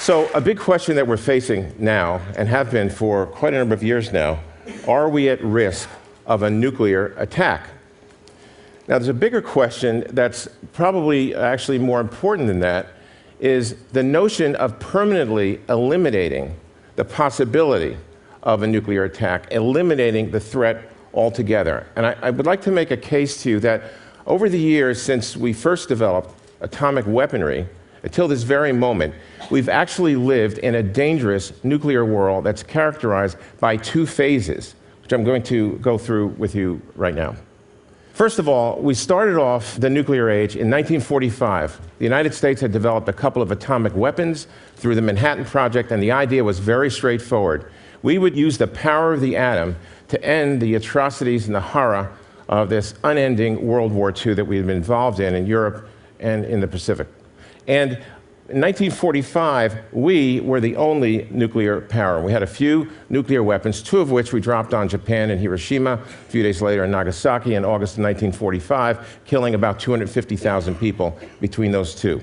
So a big question that we're facing now, and have been for quite a number of years now, are we at risk of a nuclear attack? Now, there's a bigger question that's probably actually more important than that, is the notion of permanently eliminating the possibility of a nuclear attack, eliminating the threat altogether. And I would like to make a case to you that over the years since we first developed atomic weaponry, until this very moment, we've actually lived in a dangerous nuclear world that's characterized by two phases, which I'm going to go through with you right now. First of all, we started off the nuclear age in 1945. The United States had developed a couple of atomic weapons through the Manhattan Project, and the idea was very straightforward. We would use the power of the atom to end the atrocities and the horror of this unending World War II that we had been involved in Europe and in the Pacific. And in 1945, we were the only nuclear power. We had a few nuclear weapons, two of which we dropped on Japan and Hiroshima, a few days later in Nagasaki in August of 1945, killing about 250,000 people between those two.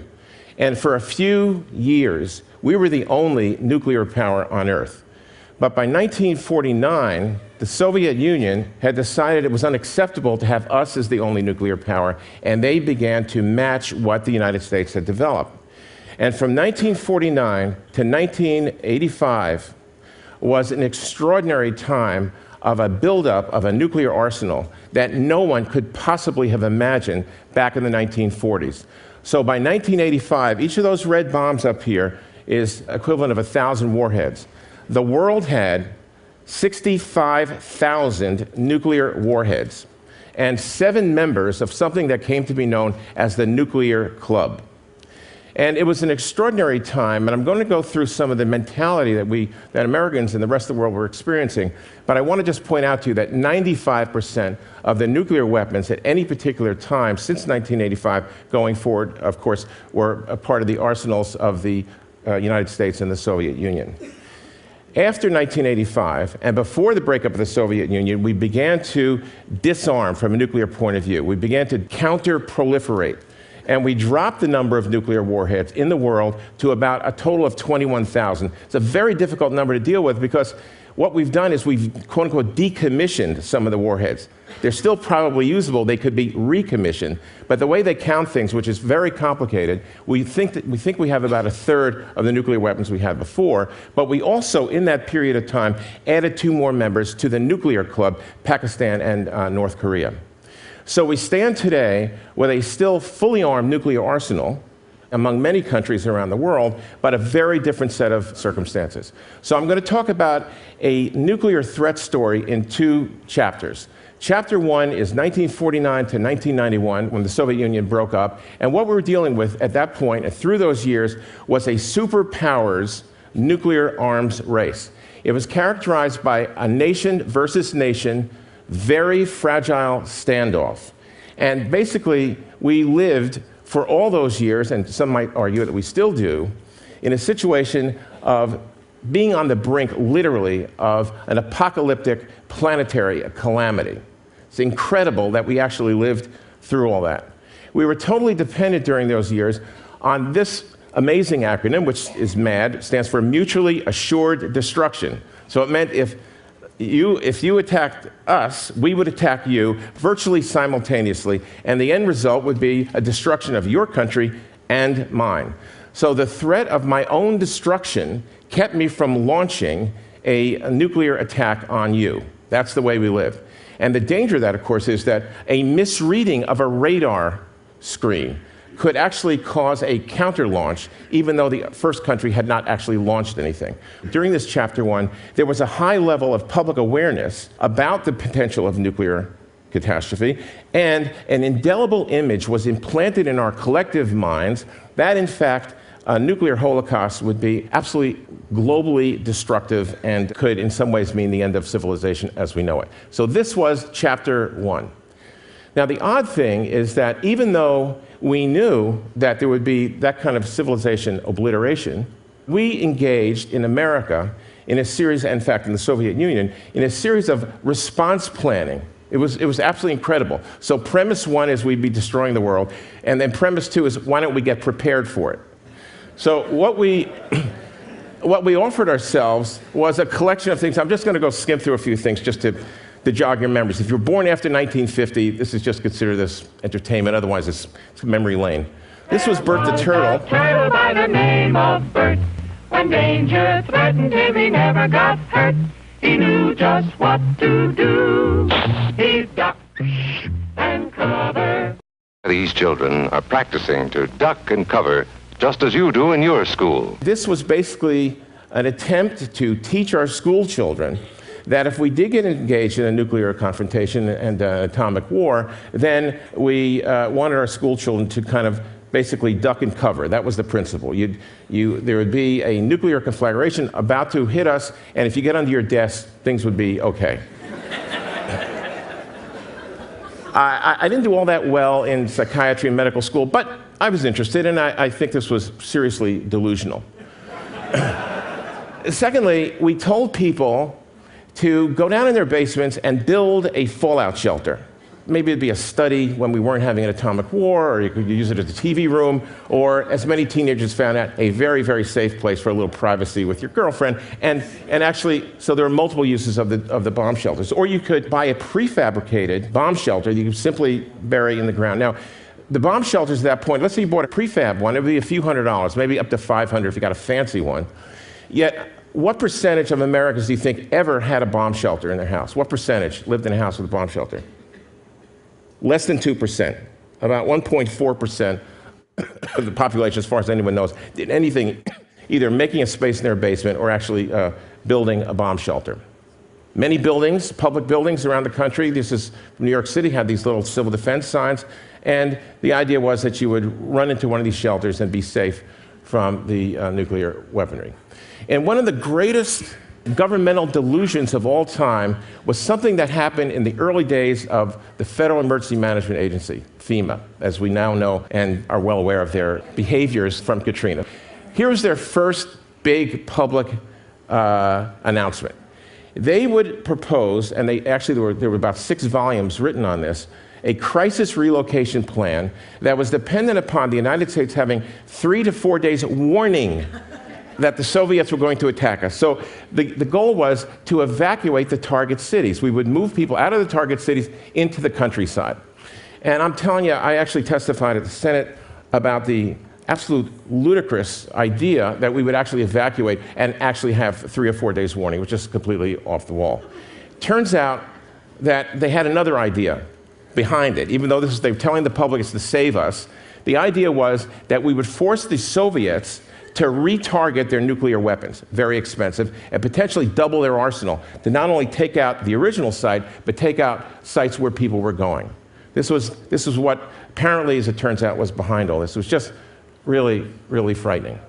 And for a few years, we were the only nuclear power on Earth. But by 1949, the Soviet Union had decided it was unacceptable to have us as the only nuclear power, and they began to match what the United States had developed. And from 1949 to 1985 was an extraordinary time of a buildup of a nuclear arsenal that no one could possibly have imagined back in the 1940s. So by 1985, each of those red bombs up here is equivalent of 1,000 warheads. The world had 65,000 nuclear warheads and 7 members of something that came to be known as the Nuclear Club. And it was an extraordinary time, and I'm going to go through some of the mentality that Americans and the rest of the world were experiencing. But I want to just point out to you that 95% of the nuclear weapons at any particular time since 1985 going forward, of course, were a part of the arsenals of the United States and the Soviet Union. After 1985, and before the breakup of the Soviet Union, we began to disarm from a nuclear point of view. We began to counter-proliferate. And we dropped the number of nuclear warheads in the world to about a total of 21,000. It's a very difficult number to deal with because what we've done is we've, quote-unquote, decommissioned some of the warheads. They're still probably usable. They could be recommissioned. But the way they count things, which is very complicated, we think we have about a third of the nuclear weapons we had before. But we also, in that period of time, added 2 more members to the Nuclear Club, Pakistan and North Korea. So we stand today with a still fully armed nuclear arsenal among many countries around the world, but a very different set of circumstances. So I'm going to talk about a nuclear threat story in 2 chapters. Chapter 1 is 1949 to 1991, when the Soviet Union broke up, and what we were dealing with at that point and through those years was a superpowers nuclear arms race. It was characterized by a nation versus nation, very fragile standoff. And basically, we lived for all those years, and some might argue that we still do, in a situation of being on the brink, literally, of an apocalyptic planetary calamity. It's incredible that we actually lived through all that. We were totally dependent during those years on this amazing acronym, which is MAD, stands for Mutually Assured Destruction. So it meant if you attacked us, we would attack you virtually simultaneously, and the end result would be a destruction of your country and mine. So the threat of my own destruction kept me from launching a nuclear attack on you. That's the way we live. And the danger of that, of course, is that a misreading of a radar screen could actually cause a counter-launch, even though the first country had not actually launched anything. During this Chapter 1, there was a high level of public awareness about the potential of nuclear catastrophe, and an indelible image was implanted in our collective minds that, in fact, a nuclear holocaust would be absolutely globally destructive and could, in some ways, mean the end of civilization as we know it. So this was Chapter 1. Now, the odd thing is that even though we knew that there would be that kind of civilization obliteration, we engaged in America in a series, in fact, in the Soviet Union, in a series of response planning. It was absolutely incredible. So premise 1 is we'd be destroying the world, and then premise 2 is why don't we get prepared for it? So what we what we offered ourselves was a collection of things. I'm just going to go skim through a few things just to jog your memories. If you were born after 1950, this is just consider this entertainment. Otherwise, it's memory lane. This was Bert the Turtle. A turtle by the name of Bert. When danger threatened him, he never got hurt. He knew just what to do. He ducked and covered. These children are practicing to duck and cover just as you do in your school. This was basically an attempt to teach our school children that if we did get engaged in a nuclear confrontation and atomic war, then we wanted our school children to kind of basically duck and cover. That was the principle. There would be a nuclear conflagration about to hit us, and if you get under your desk, things would be okay. I didn't do all that well in psychiatry and medical school, but I was interested, and I think this was seriously delusional. Secondly, we told people to go down in their basements and build a fallout shelter. Maybe it'd be a study when we weren't having an atomic war, or you could use it as a TV room, or, as many teenagers found out, a very, very safe place for a little privacy with your girlfriend. And actually, so there are multiple uses of the bomb shelters. Or you could buy a prefabricated bomb shelter you could simply bury in the ground. Now, the bomb shelters at that point, let's say you bought a prefab one, it would be a few $100s, maybe up to $500 if you got a fancy one. Yet, what percentage of Americans do you think ever had a bomb shelter in their house? What percentage lived in a house with a bomb shelter? Less than 2%. About 1.4% of the population, as far as anyone knows, did anything, either making a space in their basement or actually building a bomb shelter. Many buildings, public buildings around the country, this is New York City, had these little civil defense signs, and the idea was that you would run into one of these shelters and be safe from the nuclear weaponry. And one of the greatest governmental delusions of all time was something that happened in the early days of the Federal Emergency Management Agency, FEMA, as we now know and are well aware of their behaviors from Katrina. Here was their first big public announcement. They would propose, and there were about 6 volumes written on this, a crisis relocation plan that was dependent upon the United States having 3 to 4 days warning that the Soviets were going to attack us. So the goal was to evacuate the target cities. We would move people out of the target cities into the countryside. And I'm telling you, I actually testified at the Senate about the absolute ludicrous idea that we would actually evacuate and actually have 3 or 4 days warning, which is completely off the wall. Turns out that they had another idea behind it. Even though they were telling the public it's to save us, the idea was that we would force the Soviets to retarget their nuclear weapons, very expensive, and potentially double their arsenal to not only take out the original site, but take out sites where people were going. This was what apparently, as it turns out, was behind all this. It was just really, really frightening.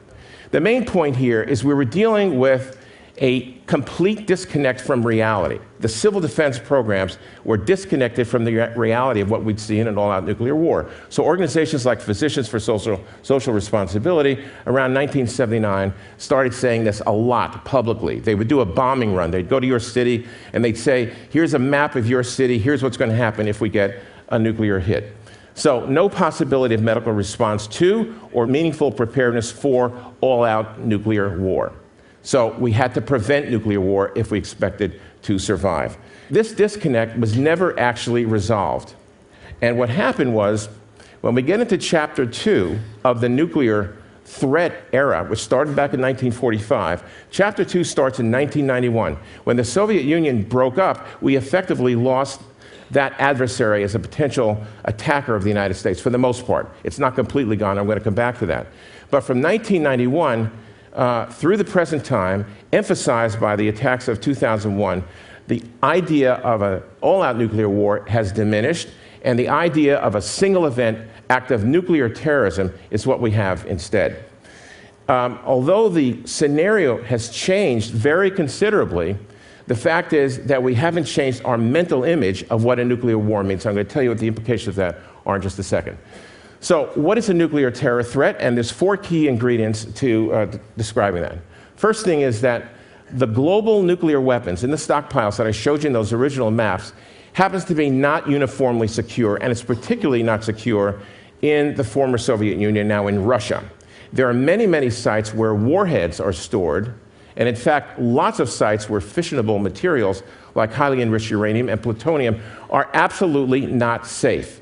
The main point here is we were dealing with a complete disconnect from reality. The civil defense programs were disconnected from the reality of what we'd see in an all-out nuclear war. So organizations like Physicians for Social Responsibility around 1979 started saying this a lot publicly. They would do a bombing run. They'd go to your city and they'd say, here's a map of your city, here's what's going to happen if we get a nuclear hit. So no possibility of medical response to or meaningful preparedness for all-out nuclear war. So we had to prevent nuclear war if we expected to survive. This disconnect was never actually resolved. And what happened was, when we get into Chapter 2 of the nuclear threat era, which started back in 1945, Chapter 2 starts in 1991. When the Soviet Union broke up, we effectively lost that adversary as a potential attacker of the United States, for the most part. It's not completely gone. I'm going to come back to that. But from 1991, through the present time, emphasized by the attacks of 2001, the idea of an all-out nuclear war has diminished, and the idea of a single event act of nuclear terrorism is what we have instead. Although the scenario has changed very considerably, the fact is that we haven't changed our mental image of what a nuclear war means. I'm going to tell you what the implications of that are in just a second. So what is a nuclear terror threat? And there's 4 key ingredients to describing that. First thing is that the global nuclear weapons in the stockpiles that I showed you in those original maps happens to be not uniformly secure, and it's particularly not secure in the former Soviet Union, now in Russia. There are many, many sites where warheads are stored And in fact, lots of sites where fissionable materials like highly enriched uranium and plutonium are absolutely not safe.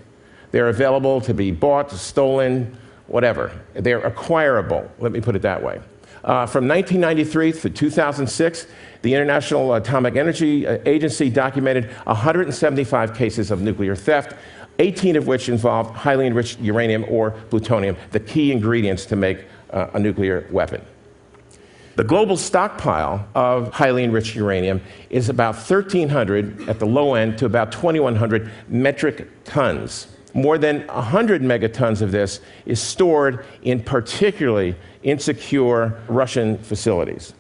They're available to be bought, stolen, whatever. They're acquirable, let me put it that way. From 1993 to 2006, the International Atomic Energy Agency documented 175 cases of nuclear theft, 18 of which involved highly enriched uranium or plutonium, the key ingredients to make a nuclear weapon. The global stockpile of highly enriched uranium is about 1,300 at the low end to about 2,100 metric tons. More than 100 megatons of this is stored in particularly insecure Russian facilities.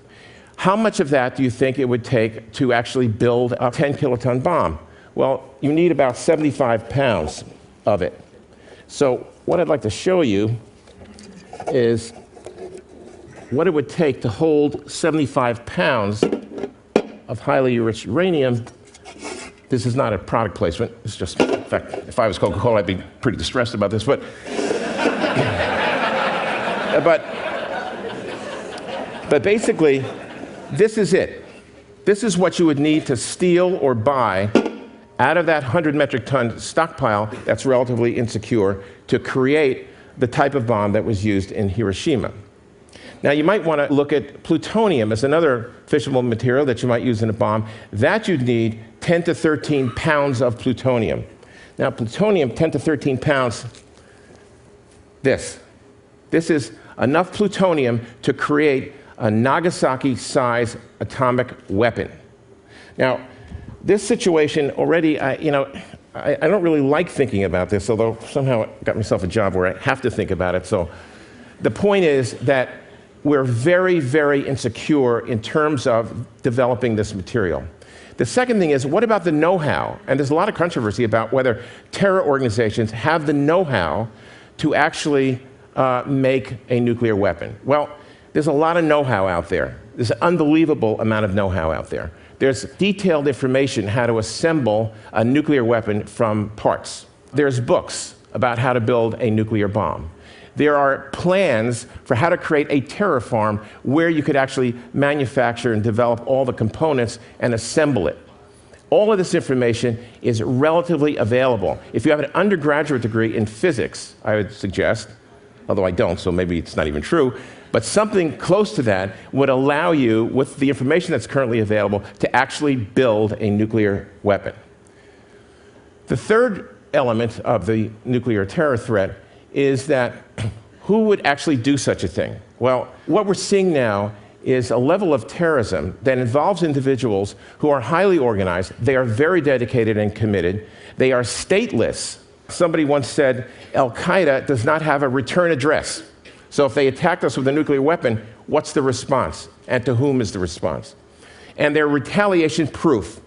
How much of that do you think it would take to actually build a 10-kiloton bomb? Well, you need about 75 pounds of it. So what I'd like to show you is what it would take to hold 75 pounds of highly enriched uranium. This is not a product placement. It's just, in fact, if I was Coca-Cola, I'd be pretty distressed about this. But basically, this is it. This is what you would need to steal or buy out of that 100 metric ton stockpile that's relatively insecure to create the type of bomb that was used in Hiroshima. Now, you might want to look at plutonium as another fissionable material that you might use in a bomb. That you'd need 10 to 13 pounds of plutonium. Now, plutonium, 10 to 13 pounds, this is enough plutonium to create a Nagasaki-size atomic weapon. Now, this situation already, I don't really like thinking about this, although somehow I got myself a job where I have to think about it. So the point is that we're very, very insecure in terms of developing this material. The second thing is, what about the know-how? And there's a lot of controversy about whether terror organizations have the know-how to actually make a nuclear weapon. Well, there's a lot of know-how out there. There's an unbelievable amount of know-how out there. There's detailed information how to assemble a nuclear weapon from parts. There's books about how to build a nuclear bomb. There are plans for how to create a terror farm where you could actually manufacture and develop all the components and assemble it. All of this information is relatively available. If you have an undergraduate degree in physics, I would suggest, although I don't, so maybe it's not even true, but something close to that would allow you, with the information that's currently available, to actually build a nuclear weapon. The third element of the nuclear terror threat is that who would actually do such a thing? Well, what we're seeing now is a level of terrorism that involves individuals who are highly organized. They are very dedicated and committed. They are stateless. Somebody once said, Al-Qaeda does not have a return address. So if they attacked us with a nuclear weapon, what's the response? And to whom is the response? And they're retaliation proof.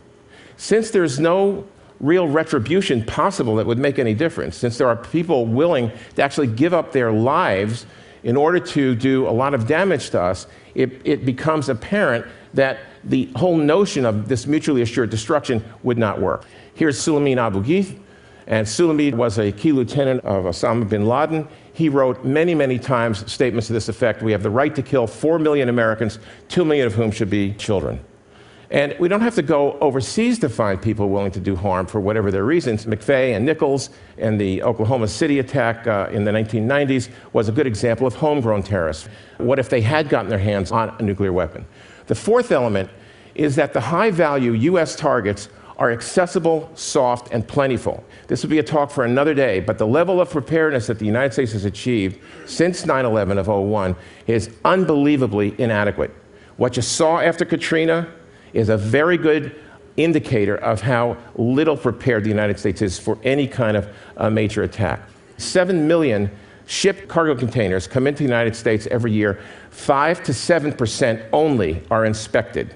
Since there's no real retribution possible that would make any difference, since there are people willing to actually give up their lives in order to do a lot of damage to us, it becomes apparent that the whole notion of this mutually assured destruction would not work. Here's Suleiman Abu Ghaith, and Suleiman was a key lieutenant of Osama bin Laden. He wrote many, many times statements to this effect: we have the right to kill 4 million Americans, 2 million of whom should be children. And we don't have to go overseas to find people willing to do harm for whatever their reasons. McVeigh and Nichols and the Oklahoma City attack in the 1990s was a good example of homegrown terrorists. What if they had gotten their hands on a nuclear weapon? The fourth element is that the high-value U.S. targets are accessible, soft, and plentiful. This would be a talk for another day, but the level of preparedness that the United States has achieved since 9/11 of 2001 is unbelievably inadequate. What you saw after Katrina is a very good indicator of how little prepared the United States is for any kind of major attack. 7 million shipped cargo containers come into the United States every year. 5 to 7% only are inspected.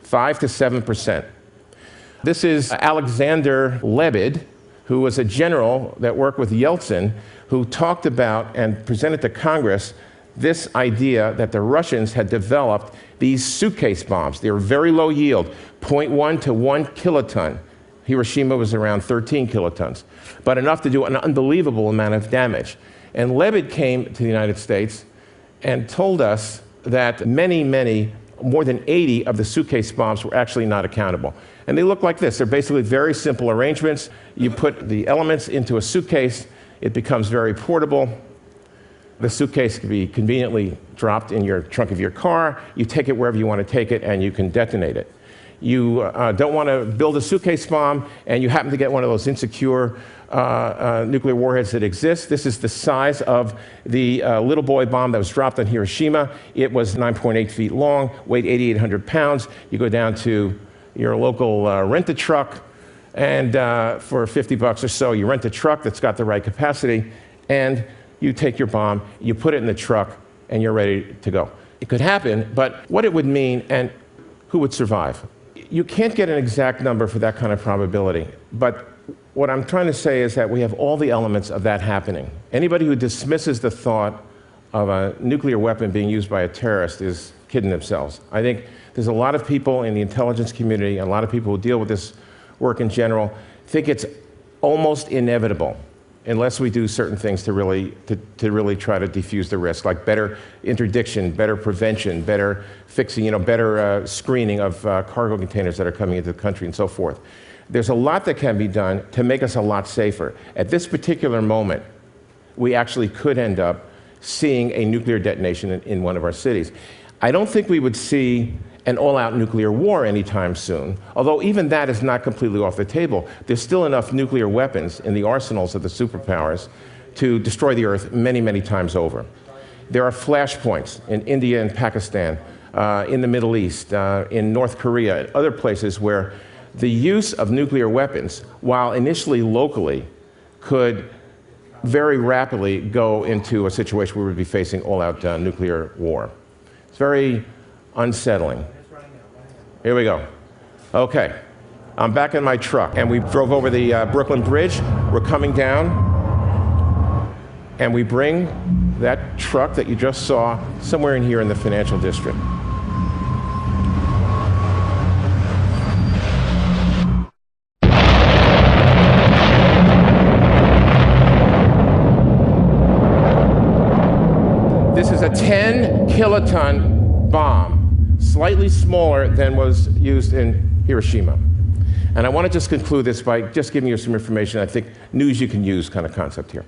5 to 7%. This is Alexander Lebed, who was a general that worked with Yeltsin, who talked about and presented to Congress this idea that the Russians had developed these suitcase bombs. They were very low yield, 0.1 to 1 kiloton. Hiroshima was around 13 kilotons, but enough to do an unbelievable amount of damage. And Lebed came to the United States and told us that many, many more than 80 of the suitcase bombs were actually not accountable. And they look like this. They're basically very simple arrangements. You put the elements into a suitcase, it becomes very portable. The suitcase can be conveniently dropped in your trunk of your car. You take it wherever you want to take it, and you can detonate it. You don't want to build a suitcase bomb, and you happen to get one of those insecure nuclear warheads that exist. This is the size of the little boy bomb that was dropped on Hiroshima. It was 9.8 feet long, weighed 8,800 pounds. You go down to your local rent-a-truck, and for $50 or so, you rent a truck that's got the right capacity, and you take your bomb, you put it in the truck, and you're ready to go. It could happen, but what it would mean and who would survive? You can't get an exact number for that kind of probability, but what I'm trying to say is that we have all the elements of that happening. Anybody who dismisses the thought of a nuclear weapon being used by a terrorist is kidding themselves. I think there's a lot of people in the intelligence community, and a lot of people who deal with this work in general, think it's almost inevitable unless we do certain things to really try to defuse the risk, like better interdiction, better prevention, better fixing, better screening of cargo containers that are coming into the country and so forth. There's a lot that can be done to make us a lot safer. At this particular moment, we actually could end up seeing a nuclear detonation in one of our cities. I don't think we would see an all-out nuclear war anytime soon, although even that is not completely off the table. There's still enough nuclear weapons in the arsenals of the superpowers to destroy the Earth many, many times over. There are flashpoints in India and Pakistan, in the Middle East, in North Korea, and other places where the use of nuclear weapons, while initially locally, could very rapidly go into a situation where we'd be facing all-out nuclear war. It's very unsettling. Here we go. Okay, I'm back in my truck, and we drove over the Brooklyn Bridge. We're coming down, and we bring that truck that you just saw somewhere in here in the financial district. This is a 10-kiloton bomb, slightly smaller than was used in Hiroshima. And I want to just conclude this by just giving you some information, I think news you can use kind of concept here.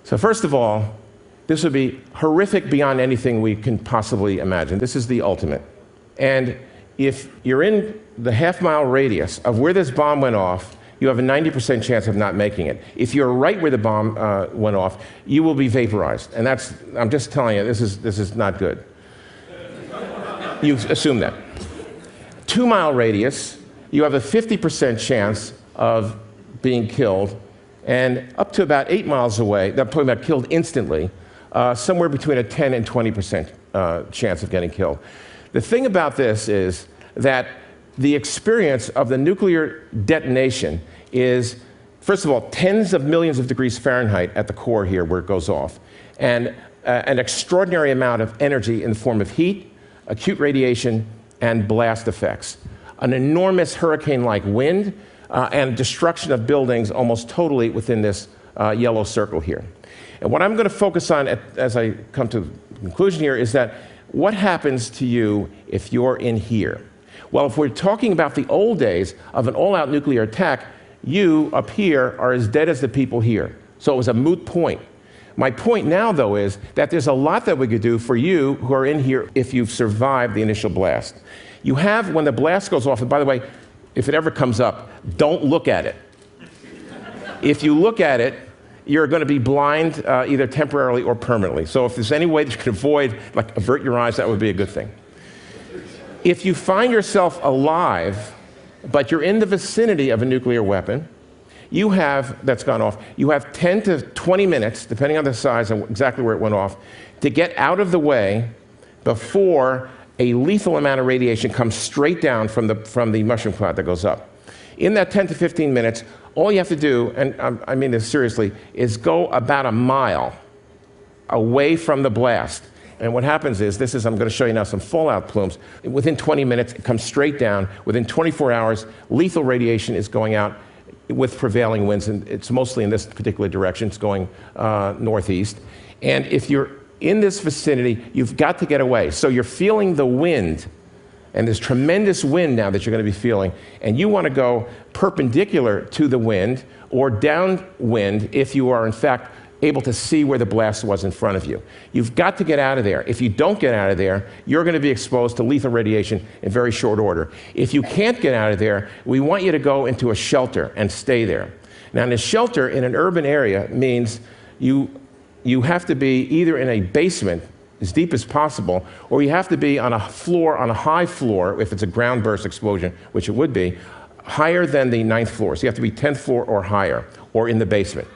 So first of all, this would be horrific beyond anything we can possibly imagine. This is the ultimate. And if you're in the half-mile radius of where this bomb went off, you have a 90% chance of not making it. If you're right where the bomb went off, you will be vaporized. And that's, I'm just telling you, this is not good. You assume that. 2-mile radius, you have a 50% chance of being killed, and up to about 8 miles away, I'm talking about killed instantly, somewhere between a 10 and 20% chance of getting killed. The thing about this is that the experience of the nuclear detonation is, first of all, tens of millions of degrees Fahrenheit at the core here where it goes off, and an extraordinary amount of energy in the form of heat, acute radiation, and blast effects. An enormous hurricane-like wind, and destruction of buildings almost totally within this yellow circle here. And what I'm going to focus on as I come to the conclusion here is that what happens to you if you're in here? Well, if we're talking about the old days of an all-out nuclear attack, you up here are as dead as the people here. So it was a moot point. My point now, though, is that there's a lot that we could do for you who are in here if you've survived the initial blast. You have, when the blast goes off, and by the way, if it ever comes up, don't look at it. If you look at it, you're going to be blind either temporarily or permanently. So if there's any way that you can avoid, like avert your eyes, that would be a good thing. If you find yourself alive, but you're in the vicinity of a nuclear weapon, that's gone off, you have 10 to 20 minutes, depending on the size and exactly where it went off, to get out of the way before a lethal amount of radiation comes straight down from the mushroom cloud that goes up. In that 10 to 15 minutes, all you have to do, and I mean this seriously, is go about a mile away from the blast. And what happens is, I'm going to show you now some fallout plumes. Within 20 minutes, it comes straight down. Within 24 hours, lethal radiation is going out with prevailing winds, and it's mostly in this particular direction. It's going northeast. And if you're in this vicinity, you've got to get away. So you're feeling the wind, and there's tremendous wind now that you're going to be feeling, and you want to go perpendicular to the wind or downwind if you are, in fact, able to see where the blast was in front of you. You've got to get out of there. If you don't get out of there, you're going to be exposed to lethal radiation in very short order. If you can't get out of there, we want you to go into a shelter and stay there. Now, in a shelter in an urban area means you have to be either in a basement as deep as possible, or you have to be on a floor, on a high floor, if it's a ground burst explosion, which it would be, higher than the 9th floor. So you have to be 10th floor or higher, or in the basement.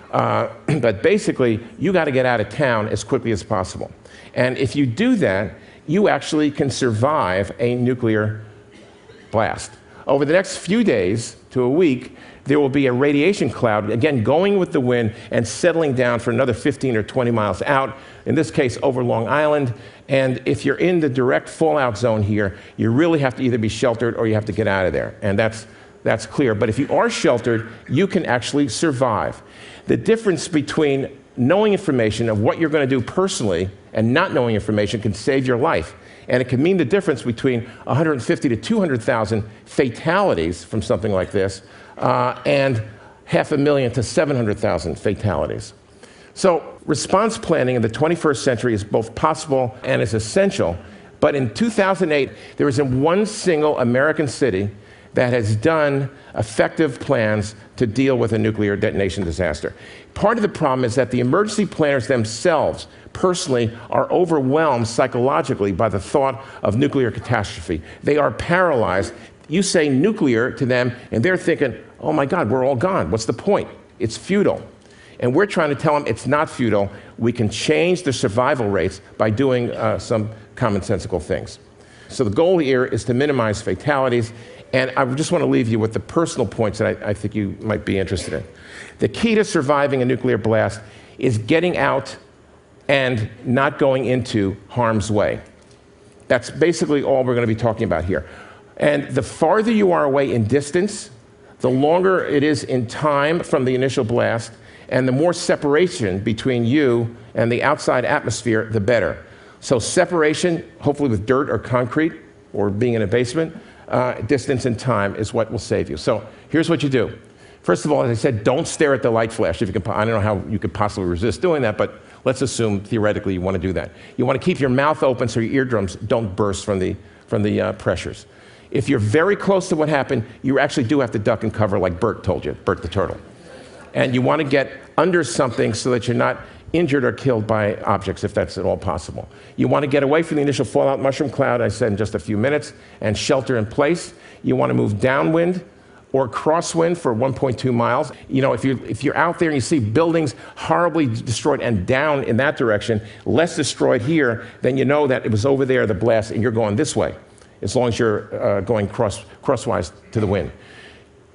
But basically, you got to get out of town as quickly as possible. And if you do that, you actually can survive a nuclear blast. Over the next few days to a week, there will be a radiation cloud, again, going with the wind and settling down for another 15 or 20 miles out, in this case, over Long Island. And if you're in the direct fallout zone here, you really have to either be sheltered or you have to get out of there. And that's clear. But if you are sheltered, you can actually survive. The difference between knowing information of what you're going to do personally and not knowing information can save your life. And it can mean the difference between 150 to 200,000 fatalities from something like this and 500,000 to 700,000 fatalities. So response planning in the 21st century is both possible and is essential. But in 2008, there isn't one single American city that has done effective plans to deal with a nuclear detonation disaster. Part of the problem is that the emergency planners themselves, personally, are overwhelmed psychologically by the thought of nuclear catastrophe. They are paralyzed. You say nuclear to them, and they're thinking, oh my God, we're all gone. What's the point? It's futile. And we're trying to tell them it's not futile. We can change the survival rates by doing some commonsensical things. So the goal here is to minimize fatalities. And I just want to leave you with the personal points that I think you might be interested in. The key to surviving a nuclear blast is getting out and not going into harm's way. That's basically all we're going to be talking about here. And the farther you are away in distance, the longer it is in time from the initial blast, and the more separation between you and the outside atmosphere, the better. So separation, hopefully with dirt or concrete, or being in a basement, distance and time is what will save you. So here's what you do. First of all, as I said, don't stare at the light flash. If you can, I don't know how you could possibly resist doing that, but let's assume theoretically you want to do that. You want to keep your mouth open so your eardrums don't burst from the pressures. If you're very close to what happened, you actually do have to duck and cover like Bert told you, Bert the turtle. And you want to get under something so that you're not injured or killed by objects, if that's at all possible. You want to get away from the initial fallout mushroom cloud, I said in just a few minutes, and shelter in place. You want to move downwind or crosswind for 1.2 miles. You know, if you're out there and you see buildings horribly destroyed and down in that direction, less destroyed here, then you know that it was over there, the blast, and you're going this way, as long as you're going crosswise to the wind.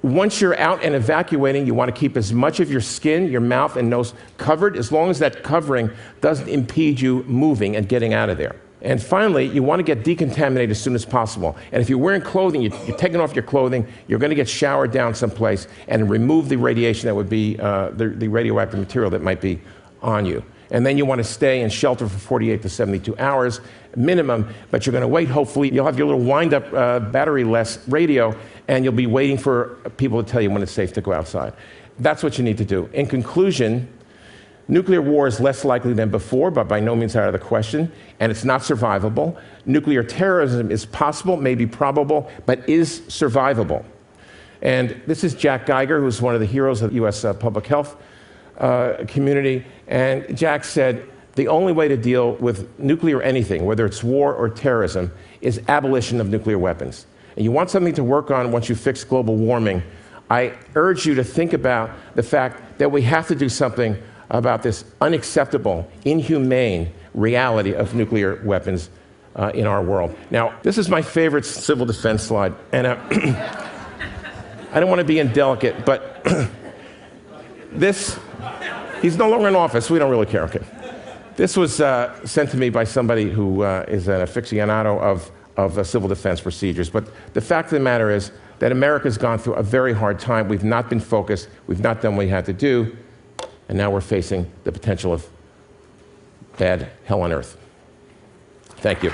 Once you're out and evacuating, you want to keep as much of your skin, your mouth and nose covered, as long as that covering doesn't impede you moving and getting out of there. And finally, you want to get decontaminated as soon as possible. And if you're wearing clothing, you're taking off your clothing, you're going to get showered down someplace and remove the radiation that would be, the radioactive material that might be on you. And then you want to stay in shelter for 48 to 72 hours minimum, but you're going to wait, hopefully. You'll have your little wind-up battery-less radio, and you'll be waiting for people to tell you when it's safe to go outside. That's what you need to do. In conclusion, nuclear war is less likely than before, but by no means out of the question, and it's not survivable. Nuclear terrorism is possible, maybe probable, but is survivable. And this is Jack Geiger, who's one of the heroes of the U.S. Public health community, and Jack said, the only way to deal with nuclear anything, whether it's war or terrorism, is abolition of nuclear weapons. And you want something to work on once you fix global warming, I urge you to think about the fact that we have to do something about this unacceptable, inhumane reality of nuclear weapons in our world. Now, this is my favorite civil defense slide, and I don't want to be indelicate, but he's no longer in office, we don't really care, okay. This was sent to me by somebody who is an aficionado of civil defense procedures. But the fact of the matter is that America's gone through a very hard time. We've not been focused. We've not done what we had to do. And now we're facing the potential of bad hell on earth. Thank you.